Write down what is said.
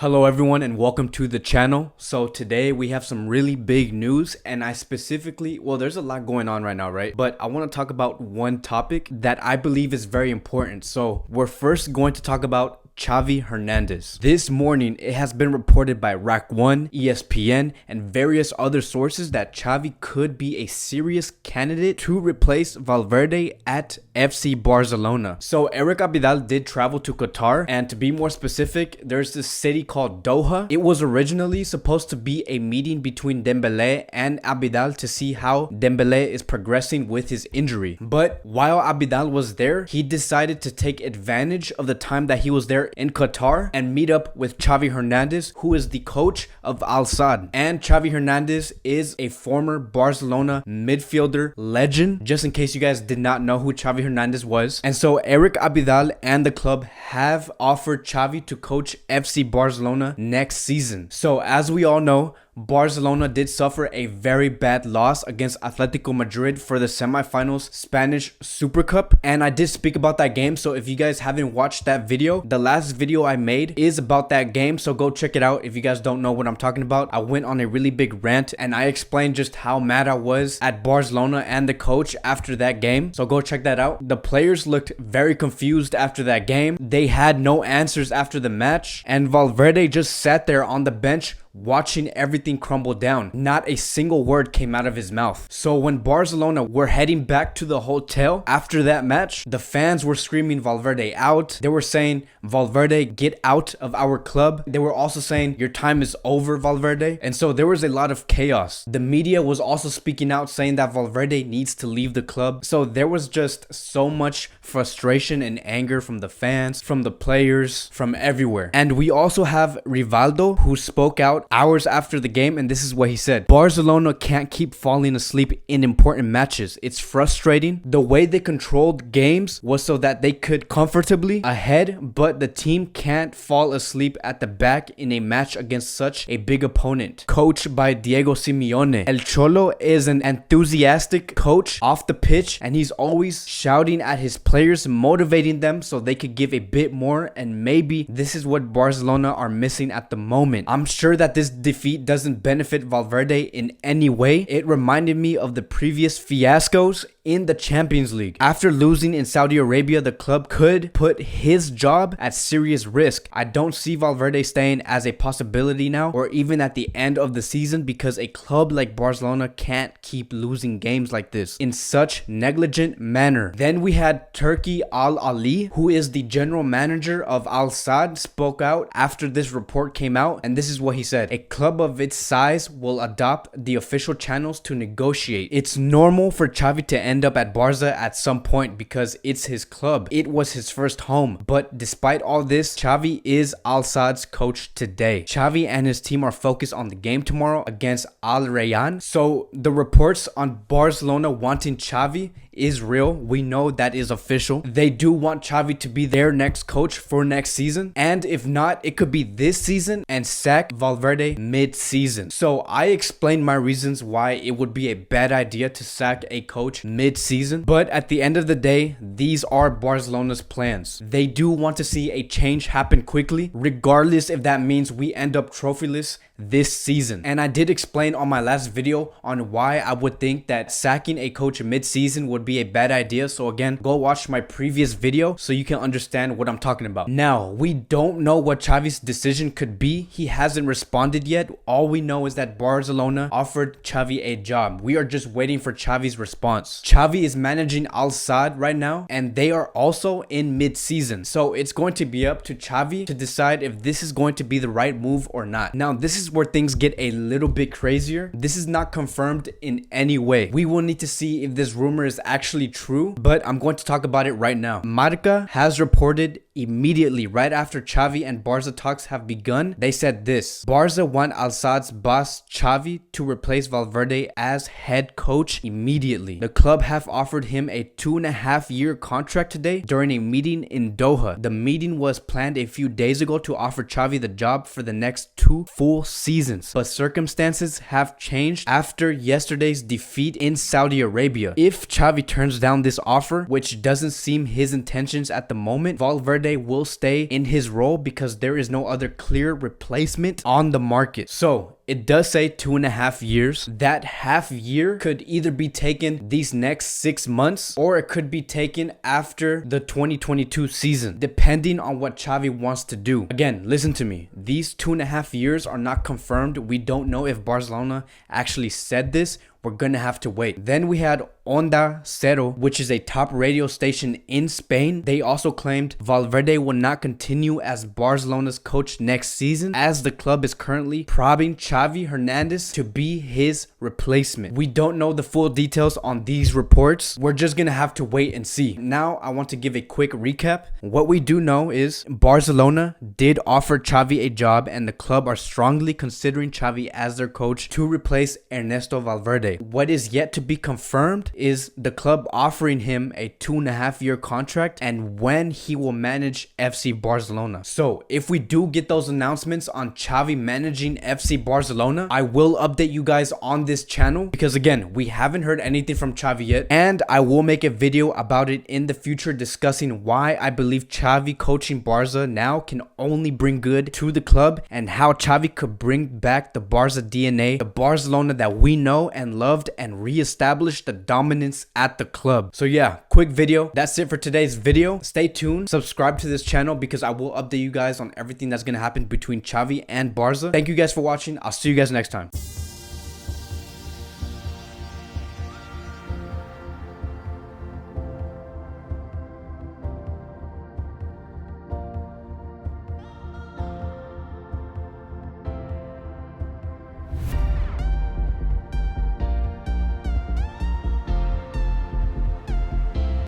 Hello everyone and welcome to the channel. So today we have some really big news and there's a lot going on right now, right? But I want to talk about one topic that I believe is very important. So we're first going to talk about Xavi Hernandez. This morning, it has been reported by Rack 1, ESPN, and various other sources that Xavi could be a serious candidate to replace Valverde at FC Barcelona. So Eric Abidal did travel to Qatar, and to be more specific, there's this city called Doha. It was originally supposed to be a meeting between Dembele and Abidal to see how Dembele is progressing with his injury. But while Abidal was there, he decided to take advantage of the time that he was there in Qatar and meet up with Xavi Hernandez, who is the coach of Al Sadd. And Xavi Hernandez is a former Barcelona midfielder legend, just in case you guys did not know who Xavi Hernandez was. And so Eric Abidal and the club have offered Xavi to coach FC Barcelona next season. So as we all know, Barcelona did suffer a very bad loss against Atletico Madrid for the semifinals Spanish Super Cup, and I did speak about that game. So if you guys haven't watched that video, the last video I made is about that game, so go check it out if you guys don't know what I'm talking about. I went on a really big rant and I explained just how mad I was at Barcelona and the coach after that game, so go check that out. The players looked very confused after that game. They had no answers after the match, and Valverde just sat there on the bench watching everything crumble down. Not a single word came out of his mouth. So when Barcelona were heading back to the hotel after that match, the fans were screaming Valverde out. They were saying, Valverde, get out of our club. They were also saying, your time is over, Valverde. And so there was a lot of chaos. The media was also speaking out saying that Valverde needs to leave the club. So there was just so much frustration and anger from the fans, from the players, from everywhere. And we also have Rivaldo, who spoke out hours after the game, and this is what he said: Barcelona can't keep falling asleep in important matches. It's frustrating. The way they controlled games was so that they could comfortably ahead, but the team can't fall asleep at the back in a match against such a big opponent. Coached by Diego Simeone, El Cholo is an enthusiastic coach off the pitch, and he's always shouting at his players, motivating them so they could give a bit more, and maybe this is what Barcelona are missing at the moment. I'm sure that this defeat doesn't benefit Valverde in any way. It reminded me of the previous fiascos in the Champions League. After losing in Saudi Arabia, the club could put his job at serious risk. I don't see Valverde staying as a possibility now, or even at the end of the season, because a club like Barcelona can't keep losing games like this in such negligent manner. Then we had Turki Al Ali, who is the general manager of Al Sadd, spoke out after this report came out, and this is what he said: a club of its size will adopt the official channels to negotiate. It's normal for Xavi to end up at Barca at some point because it's his club. It was his first home. But despite all this, Xavi is Al Sadd's coach today. Xavi and his team are focused on the game tomorrow against Al Rayyan. So the reports on Barcelona wanting Xavi is real. We know that is official. They do want Xavi to be their next coach for next season, and if not, it could be this season and sack Valverde mid-season. So I explained my reasons why it would be a bad idea to sack a coach mid-season, but at the end of the day, these are Barcelona's plans. They do want to see a change happen quickly, regardless if that means we end up trophyless this season. And I did explain on my last video on why I would think that sacking a coach mid-season would be a bad idea. So again, go watch my previous video so you can understand what I'm talking about. Now, we don't know what Xavi's decision could be. He hasn't responded yet. All we know is that Barcelona offered Xavi a job. We are just waiting for Xavi's response. Xavi is managing Al Sadd right now, and they are also in mid-season. So it's going to be up to Xavi to decide if this is going to be the right move or not. Now, this is where things get a little bit crazier. This is not confirmed in any way. We will need to see if this rumor is actually true, but I'm going to talk about it right now. Marca has reported immediately right after Xavi and Barca talks have begun. They said this: Barca want Al Sadd's boss Xavi to replace Valverde as head coach immediately. The club have offered him a 2.5-year contract today during a meeting in Doha. The meeting was planned a few days ago to offer Xavi the job for the next 2 full seasons, but circumstances have changed after yesterday's defeat in Saudi Arabia. If Xavi turns down this offer, which doesn't seem his intentions at the moment, Valverde Valverde will stay in his role because there is no other clear replacement on the market. So it does say 2.5 years. That half year could either be taken these next 6 months or it could be taken after the 2022 season, depending on what Xavi wants to do. Again, listen to me. These 2.5 years are not confirmed. We don't know if Barcelona actually said this. We're gonna have to wait. Then we had ONDA CERO, which is a top radio station in Spain. They also claimed Valverde will not continue as Barcelona's coach next season, as the club is currently probing Xavi Hernandez to be his replacement. We don't know the full details on these reports. We're just gonna have to wait and see. Now, I want to give a quick recap. What we do know is Barcelona did offer Xavi a job, and the club are strongly considering Xavi as their coach to replace Ernesto Valverde. What is yet to be confirmed is the club offering him a 2.5 year contract and when he will manage FC Barcelona. So if we do get those announcements on Xavi managing FC Barcelona, I will update you guys on this channel, because again, we haven't heard anything from Xavi yet, and I will make a video about it in the future discussing why I believe Xavi coaching Barca now can only bring good to the club and how Xavi could bring back the Barca DNA, the Barcelona that we know and loved, and re-establish the dominance at the club. So yeah, quick video. That's it for today's video. Stay tuned, subscribe to this channel, because I will update you guys on everything that's gonna happen between Xavi and Barca. Thank you guys for watching. I'll see you guys next time.